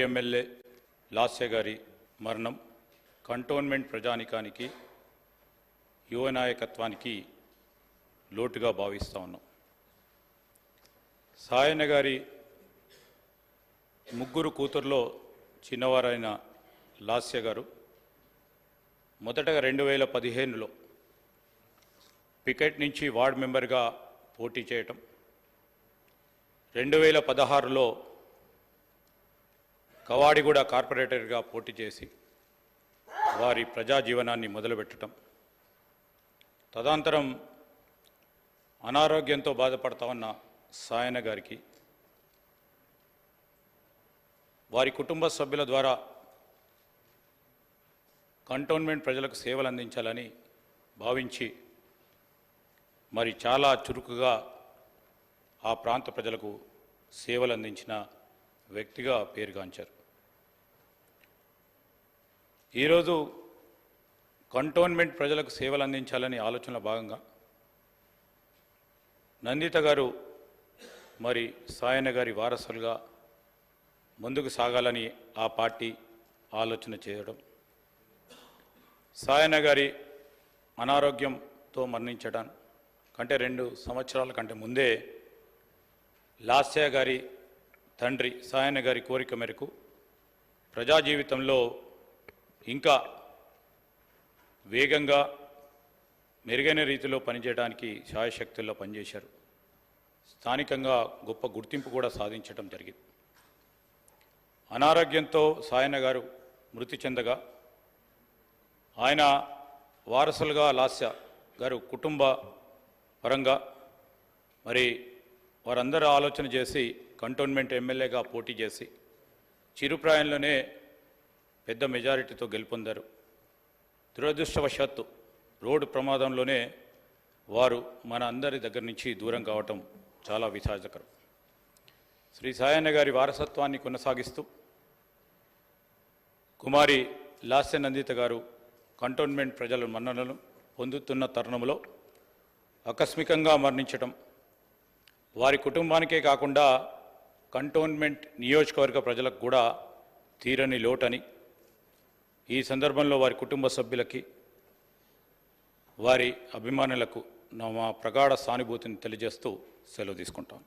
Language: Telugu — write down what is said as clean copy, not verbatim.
ఎమ్మెల్యే లాస్య గారి మరణం కంటోన్మెంట్ ప్రజానికానికి యువ నాయకత్వానికి లోటుగా భావిస్తూ ఉన్నాం. సాయన్న గారి ముగ్గురు కూతుర్లో చిన్నవారైన లాస్య గారు మొదటగా 2015లో పికెట్ నుంచి వార్డ్ మెంబర్గా పోటీ చేయటం, 2016లో కవాడిగూడ కార్పొరేటర్గా పోటీ చేసి వారి ప్రజా జీవనాన్ని మొదలుపెట్టడం, తదనంతరం అనారోగ్యంతో బాధపడతా ఉన్న సాయన్న గారికి వారి కుటుంబ సభ్యుల ద్వారా కంటోన్మెంట్ ప్రజలకు సేవలు అందించాలని భావించి మరి చాలా చురుకుగా ఆ ప్రాంత ప్రజలకు సేవలు అందించిన వ్యక్తిగా పేరుగాంచారు. ఈరోజు కంటోన్మెంట్ ప్రజలకు సేవలు అందించాలని ఆలోచనలో భాగంగా నందిత గారు మరి సాయన్న గారి వారసులుగా ముందుకు సాగాలని ఆ పార్టీ ఆలోచన చేయడం, సాయన్న గారి అనారోగ్యంతో మరణించడం కంటే 2 సంవత్సరాల కంటే ముందే లాస్య గారి తండ్రి సాయన్న గారి కోరిక మేరకు ప్రజా జీవితంలో ఇంకా వేగంగా మెరుగైన రీతిలో పనిచేయడానికి శాయశక్తుల్లో పనిచేశారు. స్థానికంగా గొప్ప గుర్తింపు కూడా సాధించడం జరిగింది. అనారోగ్యంతో సాయన్న గారు మృతి చెందగా ఆయన వారసులుగా లాస్య గారు కుటుంబ పరంగా మరి వారందరూ ఆలోచన చేసి కంటోన్మెంట్ ఎమ్మెల్యేగా పోటీ చేసి చిరుప్రాయంలోనే పెద్ద మెజారిటీతో గెలుపొందారు. దురదృష్టవశాత్తు రోడ్డు ప్రమాదంలోనే వారు మన అందరి దగ్గర నుంచి దూరం కావటం చాలా విషాదకరం. శ్రీ సాయన్న గారి వారసత్వాన్ని కొనసాగిస్తూ కుమారి లాస్య నందిత గారు కంటోన్మెంట్ ప్రజల మన్ననలు పొందుతున్న తరుణంలో ఆకస్మికంగా మరణించటం వారి కుటుంబానికే కాకుండా కంటోన్మెంట్ నియోజకవర్గ ప్రజలకు కూడా తీరని లోటని, ఈ సందర్భంలో వారి కుటుంబ సభ్యులకి వారి అభిమానులకు మా ప్రగాఢ సానుభూతిని తెలియజేస్తూ సెలవు తీసుకుంటాను.